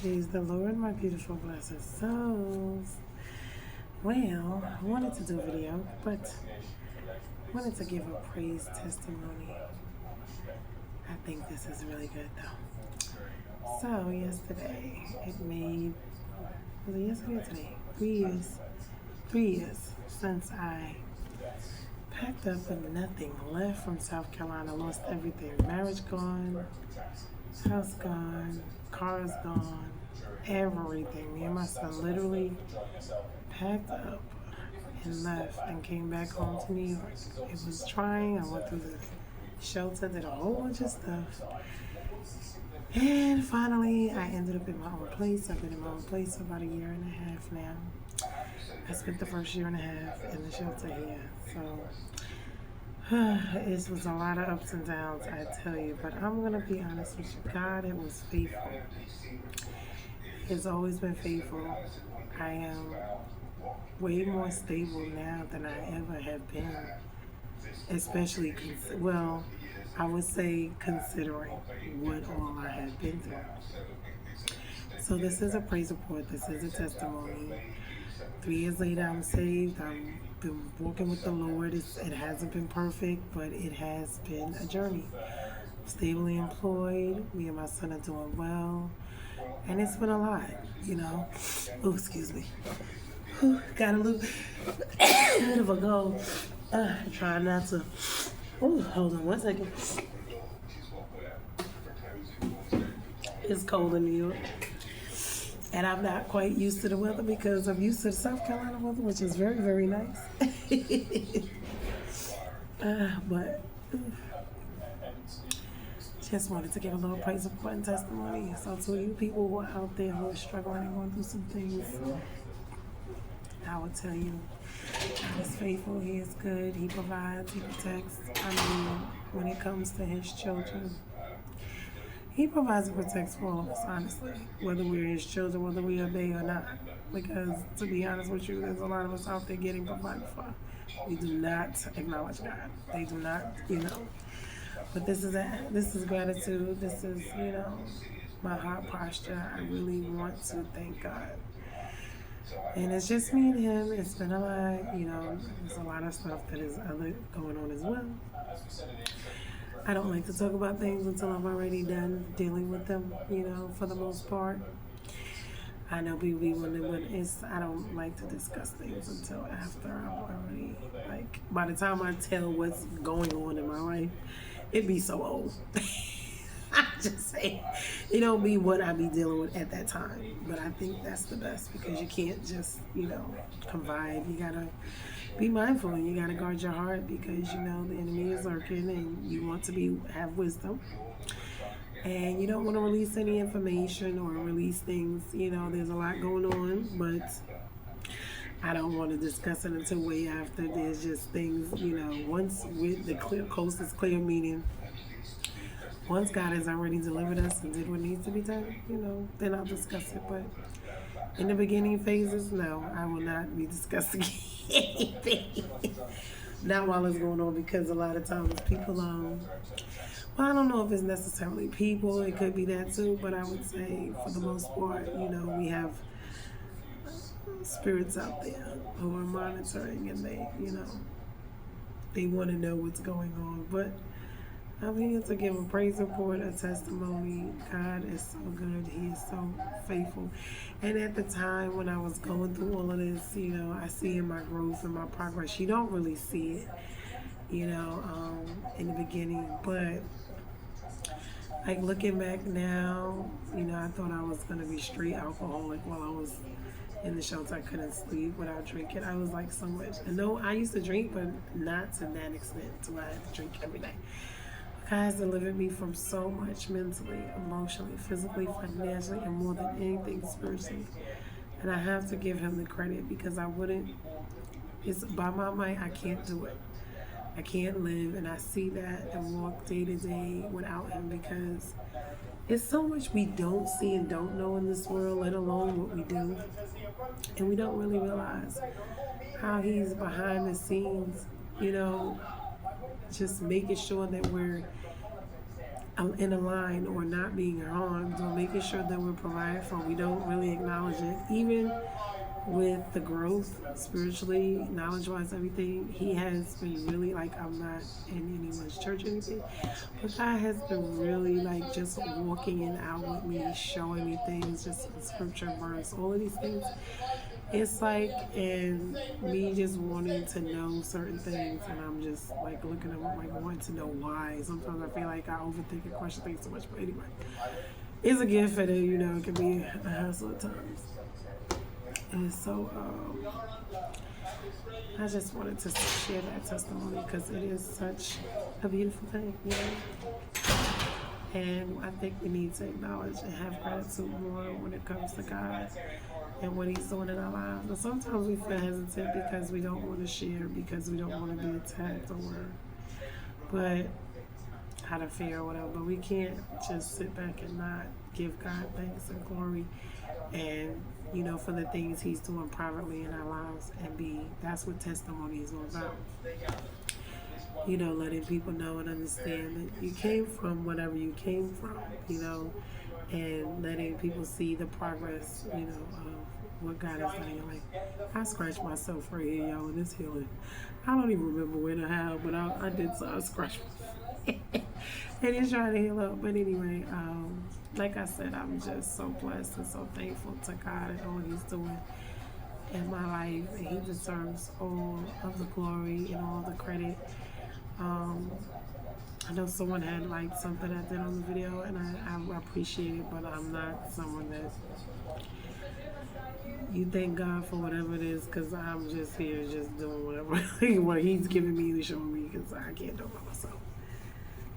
Praise the Lord, my beautiful blessed souls. Well, I wanted to do a video, but wanted to give a praise testimony. I think this is really good though. So yesterday, was it yesterday or today? 3 years since I packed up and nothing left from South Carolina, lost everything. Marriage gone, house gone, car's gone, everything. Me and my son literally packed up and left and came back home to New York. It was trying. I went through the shelter, did a whole bunch of stuff. And finally, I ended up in my own place. I've been in my own place for about 1.5 years now. I spent the first 1.5 years in the shelter here. So it was a lot of ups and downs, I tell you. But I'm going to be honest with you. God, it was faithful. It's always been faithful. I am way more stable now than I ever have been. Especially, I would say considering what all I have been through. So this is a praise report. This is a testimony. 3 years later, I'm saved. I've been walking with the Lord. It hasn't been perfect, but it has been a journey. Stably employed. Me and my son are doing well. And it's been a lot, you know. Oh, excuse me. Got a little bit of a go. Trying not to. Oh, hold on 1 second. It's cold in New York. And I'm not quite used to the weather because I'm used to the South Carolina weather, which is very, very nice. But just wanted to give a little praise report and testimony. So to you people who are out there who are struggling and going through some things, I will tell you, God is faithful, He is good, He provides, He protects. I mean, when it comes to His children, He provides and protects for all of us, honestly, whether we're His children, whether we obey or not. Because, to be honest with you, there's a lot of us out there getting provided for. We do not acknowledge God. They do not, you know. But this is gratitude. This is, you know, my heart posture. I really want to thank God. And it's just me and Him. It's been a lot, you know. There's a lot of stuff that is other going on as well. I don't like to talk about things until I'm already done dealing with them, you know, for the most part. I know people be wondering I don't like to discuss things until after I'm already, like, by the time I tell what's going on in my life, it'd be so old. I just say, it don't be what I be dealing with at that time. But I think that's the best because you can't just, you know, confide. You gotta be mindful and you gotta guard your heart because you know the enemy is lurking and you want to have wisdom. And you don't want to release any information or release things, you know, there's a lot going on, but I don't want to discuss it until way after. There's just things, you know, once with the coast is clear, meaning once God has already delivered us and did what needs to be done, you know, then I'll discuss it. But in the beginning phases, no, I will not be discussing anything. Not while it's going on because a lot of times people, well, I don't know if it's necessarily people, it could be that too, but I would say for the most part, you know, we have spirits out there who are monitoring and they, you know, they want to know what's going on. But I'm here to give a praise report, a testimony. God is so good. He is so faithful. And at the time when I was going through all of this, you know, I see in my growth and my progress. You don't really see it, you know, in the beginning. But like looking back now, you know, I thought I was going to be straight alcoholic while I was in the shelter. I couldn't sleep without drinking. I was like so much. And no, I used to drink, but not to that extent to where I had to drink every day. God has delivered me from so much mentally, emotionally, physically, financially, and more than anything spiritually. And I have to give Him the credit because it's by my might, I can't do it. I can't live, and I see that and walk day to day without Him because it's so much we don't see and don't know in this world, let alone what we do. And we don't really realize how He's behind the scenes, you know, just making sure that we're in a line or not being harmed or making sure that we're provided for. We don't really acknowledge it. Even with the growth spiritually, knowledge-wise, everything, he has been really, like, I'm not in anyone's church or anything, but God has been really, like, just walking in out with me, showing me things, just scripture, verse, all of these things. It's like, and me just wanting to know certain things, and I'm just like looking at like wanting to know why. Sometimes I feel like I overthink and question things too much, but anyway, it's a gift, and it can be a hassle at times. And so, I just wanted to share that testimony because it is such a beautiful thing, And I think we need to acknowledge and have gratitude more when it comes to God and what He's doing in our lives. But sometimes we feel hesitant because we don't want to share, because we don't want to be attacked but out of fear or whatever. But we can't just sit back and not give God thanks and glory and for the things He's doing privately in our lives, and that's what testimony is all about. Letting people know and understand that you came from whatever you came from, and letting people see the progress, of what God has done in your life. I scratched myself right here, y'all, and it's healing. I don't even remember when or how, but I did, so I scratched myself. And it's trying to heal up. But anyway, like I said, I'm just so blessed and so thankful to God and all He's doing in my life. And He deserves all of the glory and all the credit. I know someone had liked something I did on the video, and I appreciate it, but I'm not someone that you thank God for whatever it is, because I'm just here just doing whatever what He's giving me to show me, because I can't do it by myself.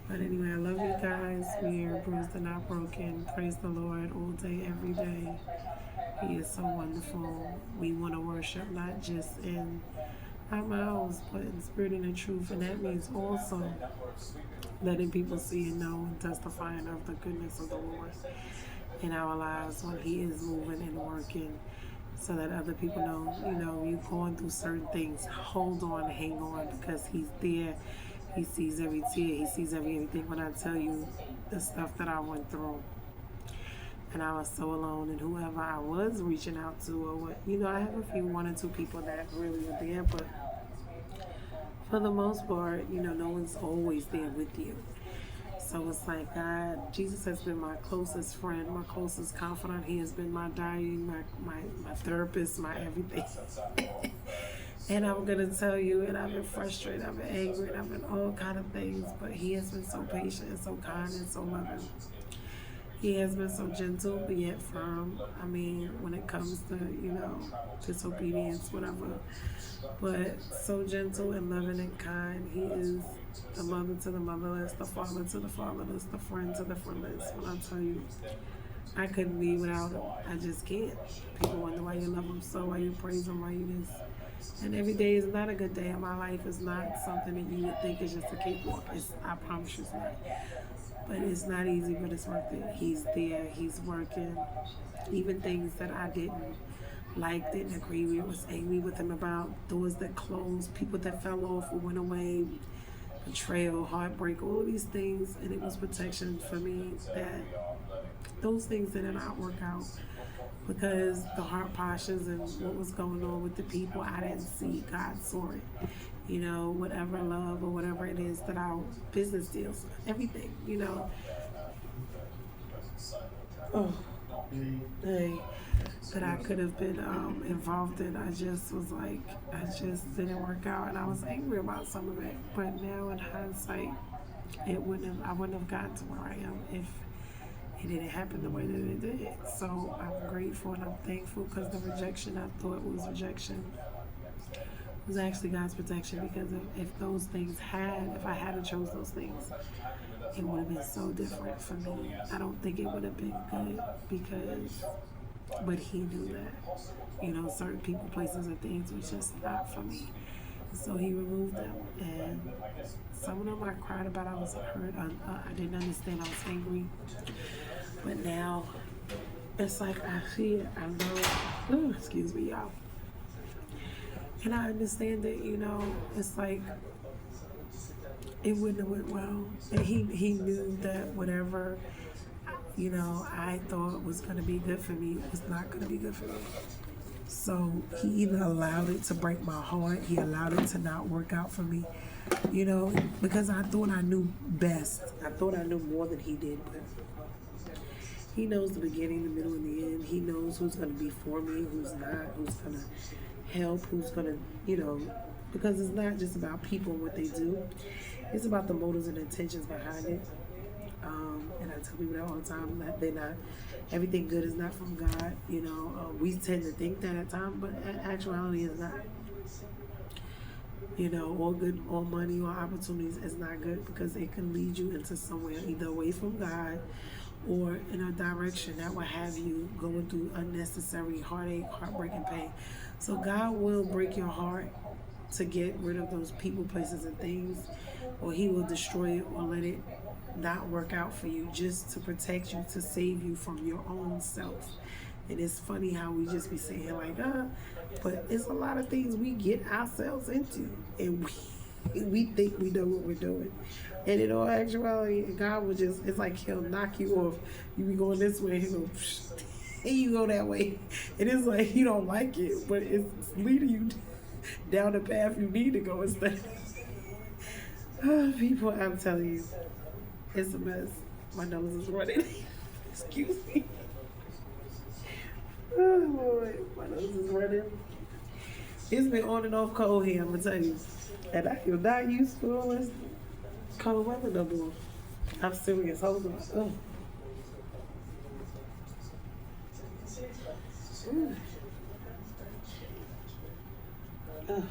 But anyway, I love you guys. We are bruised and not broken. Praise the Lord all day, every day. He is so wonderful. We want to worship not just in our mouths, but in spirit and in truth. And that means also letting people see and know and testifying of the goodness of the Lord in our lives when He is moving and working, so that other people know, you're going through certain things. Hold on, hang on, because He's there. He sees every tear. He sees everything. When I tell you the stuff that I went through, and I was so alone, and whoever I was reaching out to, or what, I have a few, one or two people that really were there, but for the most part, no one's always there with you. So it's like God, Jesus has been my closest friend, my closest confidant. He has been my diary, my therapist, my everything. And I'm going to tell you, and I've been frustrated, I've been angry, and I've been all kind of things, but He has been so patient and so kind and so loving. He has been so gentle, but yet firm. I mean, when it comes to, disobedience, whatever. But so gentle and loving and kind. He is the mother to the motherless, the father to the fatherless, the friend to the friendless. When I tell you, I couldn't be without Him. I just can't. People wonder why you love Him so, why you praise Him, why you this. And every day is not a good day in my life. It's not something that you would think is just a cakewalk. I promise you it's not. But it's not easy, but it's worth it. He's there. He's working. Even things that I didn't like, didn't agree with, was angry with Him about, doors that closed, people that fell off or went away, betrayal, heartbreak, all of these things. And it was protection for me that those things did not work out. Because the heart postures and what was going on with the people, I didn't see. God saw it. Whatever love or whatever it is that our business deals with, everything, that I could have been involved in. I just was like, I just didn't work out, and I was angry about some of it. But now in hindsight, I wouldn't have gotten to where I am if it didn't happen the way that it did. So I'm grateful and I'm thankful, because the rejection I thought was rejection was actually God's protection, because if I hadn't chose those things, it would have been so different for me. I don't think it would have been good, but He knew that, certain people, places, and things was just not for me. So He removed them, and some of them I cried about. I was hurt. I didn't understand. I was angry. But now, it's like I see it. I know. Excuse me, y'all. And I understand that, it's like it wouldn't have went well. And he knew that whatever, I thought was going to be good for me was not going to be good for me. So he either allowed it to break my heart, he allowed it to not work out for me, because I thought I knew best. I thought I knew more than he did, but he knows the beginning, the middle, and the end. He knows who's going to be for me, who's not, who's going to help, who's going to, because it's not just about people and what they do. It's about the motives and intentions behind it. And I tell people that all the time, that they're not, everything good is not from God. We tend to think that at times, but in actuality it's not. All good, all money, or opportunities is not good, because it can lead you into somewhere either away from God or in a direction that will have you going through unnecessary heartache, heartbreak, and pain. So God will break your heart to get rid of those people, places, and things, or he will destroy it or let it not work out for you, just to protect you, to save you from your own self. And it's funny how we just be saying like, but it's a lot of things we get ourselves into, and we think we know what we're doing. And in all actuality, God will just, it's like he'll knock you off. You be going this way, he'll go, and you go that way. And it's like you don't like it, but it's leading you down the path you need to go instead. People, I'm telling you, it's a mess. My nose is running. Excuse me. Oh, Lord, my nose is running. It's been on and off cold here, I'm going to tell you. And I feel not used to all this cold weather no more. I'm serious. Hold on. Oh. Oh.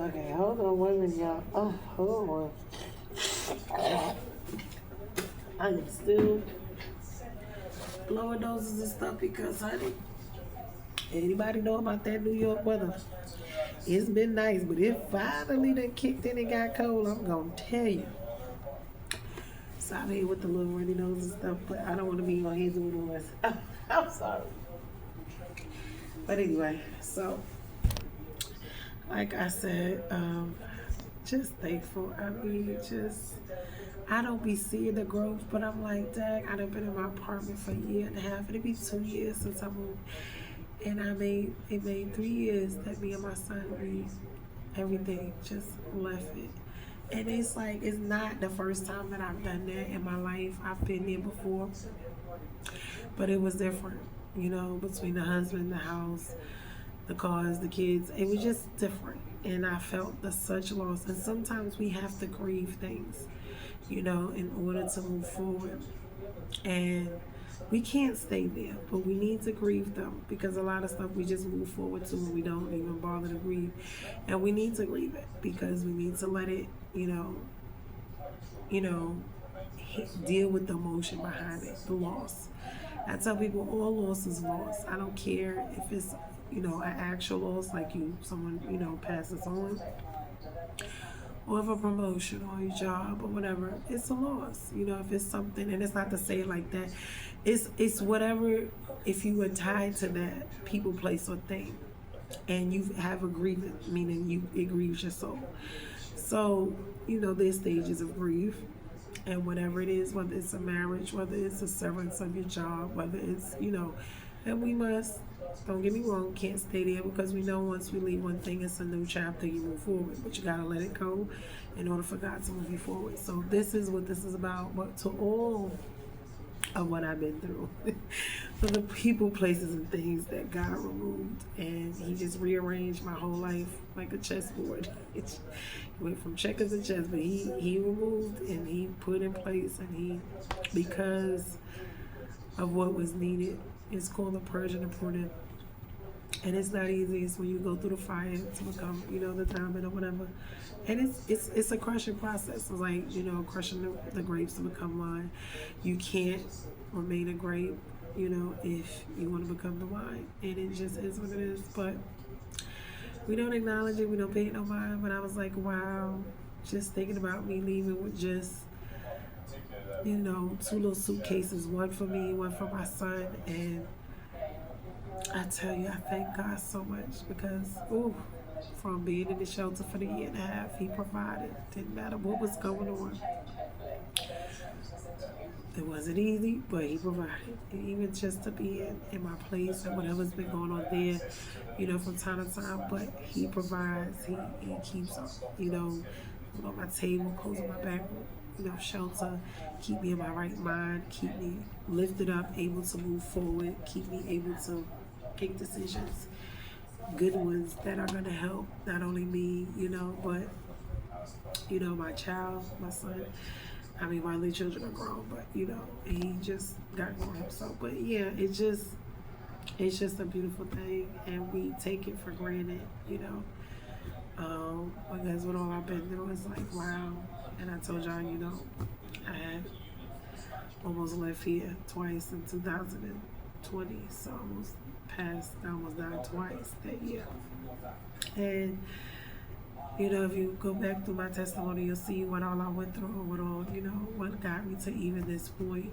Okay, hold on one minute, y'all. Oh, hold on. I am still blowing noses and stuff because, honey, anybody know about that New York weather? It's been nice, but it finally done kicked in and got cold. I'm gonna tell you. So I'm here with the little runny nose and stuff, but I don't want to be on here doing all this. I'm sorry. But anyway, so like I said, just thankful. I don't be seeing the growth, but I'm like, dang, I done been in my apartment for a year and a half. It'll be 2 years since I moved. And it made 3 years that me and my son, everything just left it. And it's like, it's not the first time that I've done that in my life. I've been there before, but it was different, between the husband, the house, the cars, the kids. It was just different. And I felt such loss. And sometimes we have to grieve things, in order to move forward. And we can't stay there, but we need to grieve them, because a lot of stuff we just move forward to and we don't even bother to grieve. And we need to grieve it, because we need to let it, deal with the emotion behind it, the loss. I tell people all loss is loss. I don't care if it's, an actual loss, like someone, passes on, or of a promotion or a job or whatever. It's a loss, if it's something, and it's not to say it like that. It's whatever, if you were tied to that people, place, or thing, and you have a grievance, meaning it grieves your soul. So, there's stages of grief, and whatever it is, whether it's a marriage, whether it's a severance of your job, whether it's, and we must, don't get me wrong, can't stay there, because we know once we leave one thing, it's a new chapter, you move forward, but you gotta let it go in order for God to move you forward. So this is what this is about, but to all of what I've been through, for the people, places, and things that God removed, and he just rearranged my whole life like a chessboard. It went from checkers to chess, but he removed and he put in place, and because of what was needed. It's called the purge and the pruning. And it's not easy. It's when you go through the fire to become, the diamond or whatever. And it's a crushing process. It's like, crushing the grapes to become wine. You can't remain a grape, if you want to become the wine. And it just is what it is. But we don't acknowledge it. We don't pay it no mind. But I was like, wow, just thinking about me leaving with just, 2 little suitcases, one for me, one for my son. And I tell you, I thank God so much, because, From being in the shelter for the year and a half, he provided. Didn't matter what was going on. It wasn't easy, but he provided. And even just to be in my place and whatever's been going on there, from time to time, but he provides. He keeps, food on my table, clothes on my back, shelter, keep me in my right mind, keep me lifted up, able to move forward, keep me able to make decisions, good ones that are going to help not only me, but, my child, my son. I mean, my little children are grown, but, he just got grown himself. But yeah, it's just a beautiful thing, and we take it for granted, because with all I've been through, it's like, wow. And I told y'all, I had almost left here twice in 2020, so I almost died twice that year. And, if you go back through my testimony, you'll see what all I went through, what got me to even this point.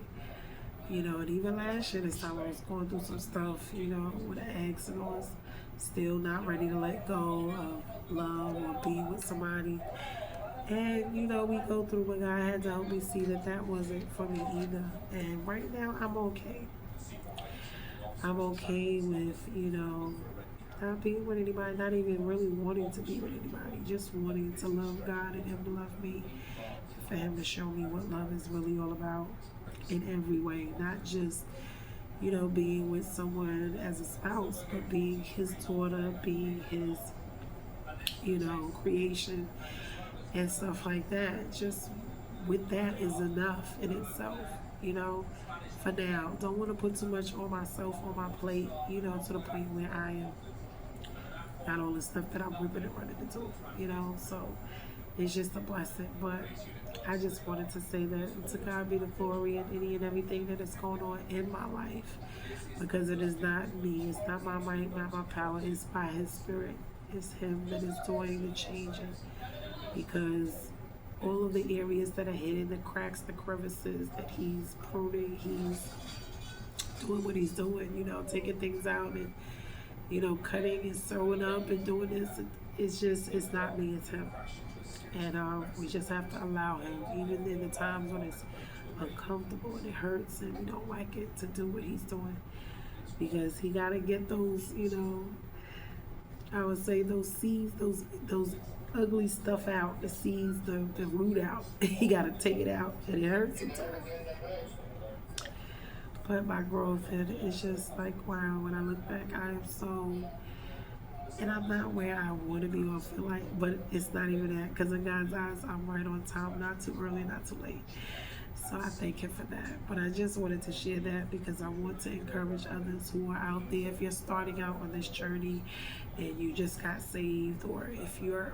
And even last year, this time I was going through some stuff, with an ex, and I was still not ready to let go of love or be with somebody. And, we go through, but God had to help me see that wasn't for me either. And right now, I'm okay. I'm okay with, not being with anybody, not even really wanting to be with anybody, just wanting to love God and Him to love me, for Him to show me what love is really all about in every way, not just, being with someone as a spouse, but being His daughter, being His, creation and stuff like that. Just with that is enough in itself, for now. Don't want to put too much on myself, on my plate, to the point where I am not all the stuff that I'm ripping and running into, so it's just a blessing. But I just wanted to say that to God be the glory in any and everything that is going on in my life, because it is not me, it's not my might, not my power, it's by His Spirit. It's Him that is doing the changing, because all of the areas that are hidden, the cracks, the crevices that He's pruning, He's doing what He's doing, taking things out and, cutting and sewing up and doing this. It's not me, it's Him. And we just have to allow Him, even in the times when it's uncomfortable and it hurts and we don't like it, to do what He's doing. Because He got to get those, I would say those seeds, those ugly stuff out, the seeds, the root out. He got to take it out, and it hurts sometimes. But my growth, it's just like, wow, when I look back, I am so, and I'm not where I want to be or feel like, but it's not even that, because in God's eyes, I'm right on time, not too early, not too late. So I thank Him for that. But I just wanted to share that because I want to encourage others who are out there. If you're starting out on this journey and you just got saved, or if you're,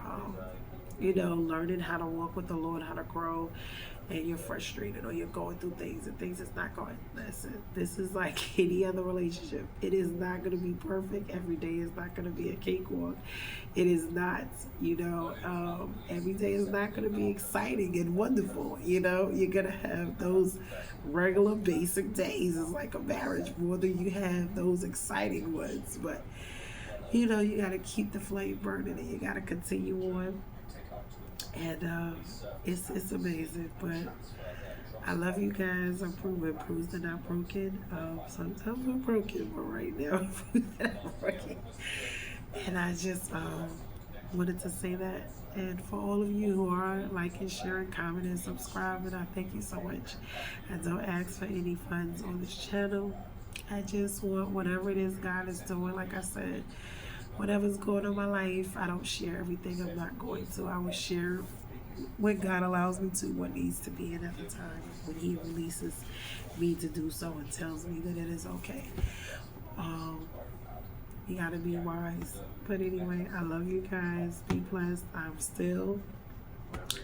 learning how to walk with the Lord, how to grow, and you're frustrated or you're going through things and things is not going, listen, this is like any other relationship. It is not going to be perfect. Every day is not going to be a cakewalk. It is not, every day is not going to be exciting and wonderful. You're going to have those regular basic days. It's like a marriage, more than you have those exciting ones. But, you got to keep the flame burning and you got to continue on. And it's amazing. But I love you guys. I'm proven. Bruised and not broken. Sometimes we're broken, but right now I'm bruised and not broken. And I just wanted to say that. And for all of you who are liking, sharing, commenting, subscribing, I thank you so much. I don't ask for any funds on this channel. I just want whatever it is God is doing. Like I said, whatever's going on in my life, I don't share everything. I'm not going to. I will share when God allows me to, what needs to be, and at the time when He releases me to do so and tells me that it is okay. You gotta be wise. But anyway, I love you guys. Be blessed. I'm still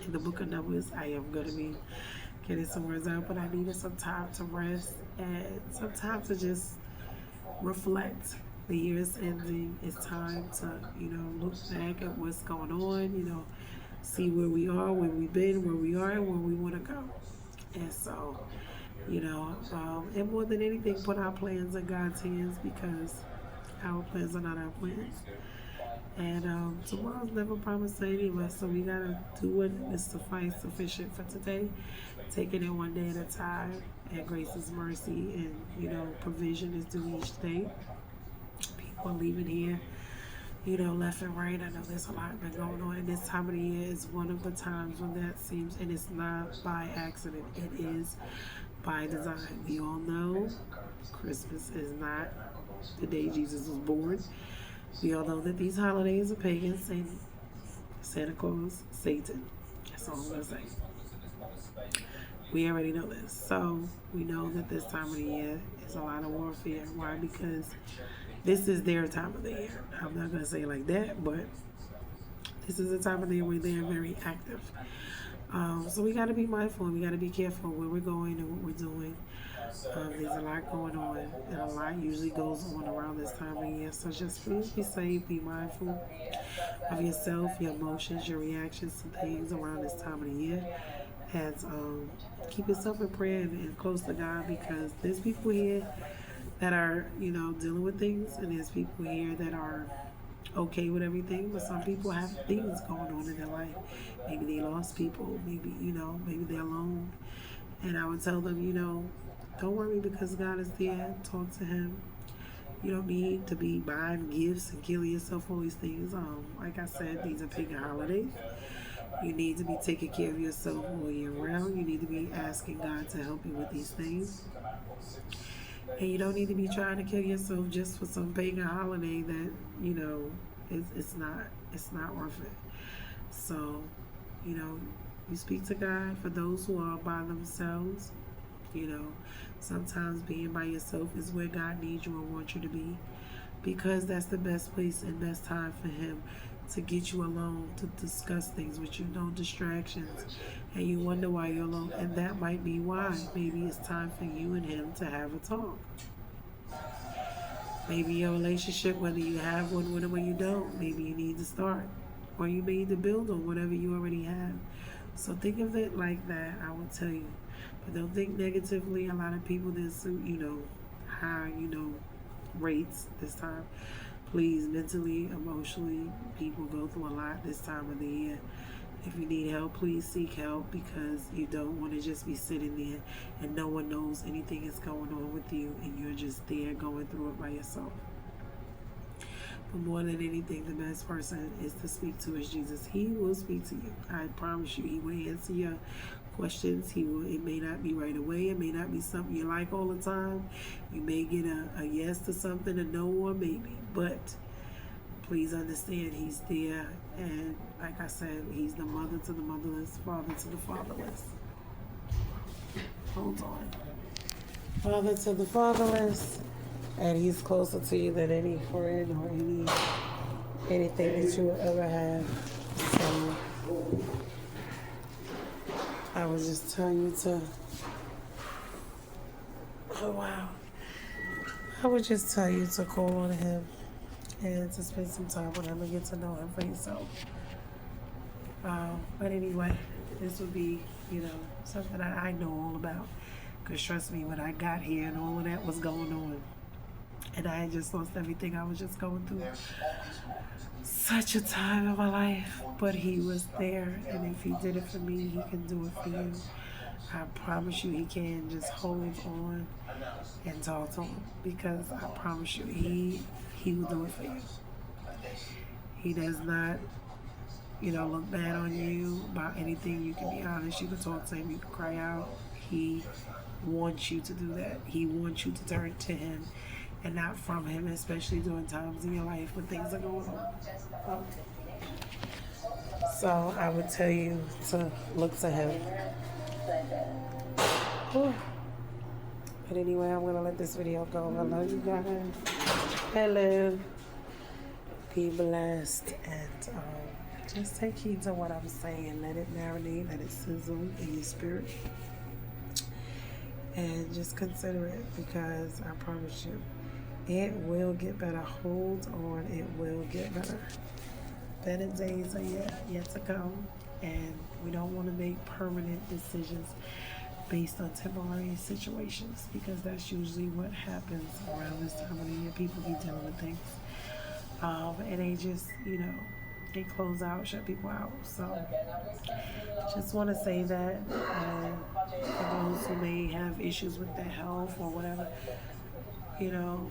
in the book of Numbers. I am gonna be getting some words out, but I needed some time to rest and some time to just reflect. The year is ending. It's time to, look back at what's going on, see where we are, where we've been, where we are, and where we want to go. And so, and more than anything, put our plans in God's hands, because our plans are not our plans. And tomorrow's never promised to any of us, so we gotta do what is sufficient for today. Taking it one day at a time, and grace is mercy, and provision is due each day. People are leaving here, left and right. I know there's a lot been going on, and this time of the year is one of the times when that seems, and it's not by accident. It is by design. We all know Christmas is not the day Jesus was born. We all know that these holidays are pagan, Santa Claus, Satan. That's all I'm going to say. We already know this. So we know that this time of the year is a lot of warfare. Why? Because this is their time of the year. I'm not going to say it like that, but this is the time of the year where they're very active. So we got to be mindful and we got to be careful where we're going and what we're doing. There's a lot going on, and a lot usually goes on around this time of year. So just please be safe, be mindful of yourself, your emotions, your reactions to things around this time of the year. And keep yourself in prayer and close to God, because there's people here that are, dealing with things, and there's people here that are okay with everything, but some people have things going on in their life. Maybe they lost people, maybe they're alone. And I would tell them, don't worry, because God is there. Talk to Him. You don't need to be buying gifts and killing yourself, all these things. Like I said, these are pagan holidays. You need to be taking care of yourself all year round. You need to be asking God to help you with these things. And you don't need to be trying to kill yourself just for some pagan holiday that, it's not worth it. So, you speak to God. For those who are by themselves, sometimes being by yourself is where God needs you and wants you to be, because that's the best place and best time for Him to get you alone, to discuss things with you, no distractions, and you wonder why you're alone, and that might be why. Maybe it's time for you and Him to have a talk. Maybe your relationship, whether you have one with Him or you don't, maybe you need to start, or you may need to build on whatever you already have. So think of it like that, I will tell you. But don't think negatively. A lot of people that high, rates this time. Please, mentally, emotionally, people go through a lot this time of the year. If you need help, please seek help, because you don't want to just be sitting there and no one knows anything is going on with you and you're just there going through it by yourself. But more than anything, the best person is to speak to is Jesus. He will speak to you. I promise you, He will answer your questions. It may not be right away. It may not be something you like all the time. You may get a yes to something, a no, or maybe. But please understand, He's there. And like I said, He's the mother to the motherless, father to the fatherless. Hold on. Father to the fatherless. And He's closer to you than any friend or anything that you will ever have. So I would just tell you to, I would just tell you to call on Him and to spend some time with Him and get to know Him for yourself. But anyway, this would be, something that I know all about. Because trust me, when I got here and all of that was going on, and I had just lost everything, I was just going through such a time of my life. But He was there, and if He did it for me, He can do it for you. I promise you He can. Just hold on and talk to Him, because I promise you He will do it for you. He does not, look bad on you about anything. You can be honest. You can talk to Him. You can cry out. He wants you to do that. He wants you to turn to Him and not from Him, especially during times in your life when things are going on. So I would tell you to look to Him. Whew. But anyway, I'm going to let this video go. I love you guys. Hello. Be blessed. And just take heed to what I'm saying. Let it marinate. Let it sizzle in your spirit. And just consider it, because I promise you, it will get better. Hold on. It will get better. Better days are yet to come. And we don't want to make permanent decisions based on temporary situations, because that's usually what happens around this time of the year. People be dealing with things. And they just, they close out, shut people out. So just want to say that, and for those who may have issues with their health or whatever, you know,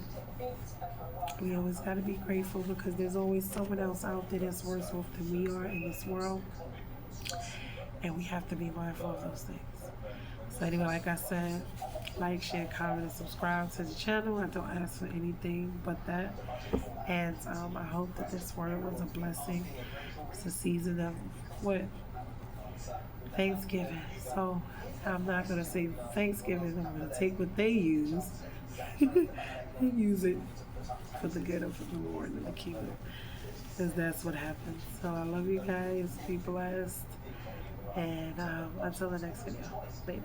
we always got to be grateful because there's always someone else out there that's worse off than we are in this world, and we have to be mindful of those things. So anyway, like I said, like, share, comment, and subscribe to the channel. I don't ask for anything but that. And I hope that this word was a blessing. It's a season of what? Thanksgiving. So I'm not going to say Thanksgiving. I'm going to take what they use and use it for the good of the Lord and the kingdom. Because that's what happens. So I love you guys. Be blessed. And until the next video. Later.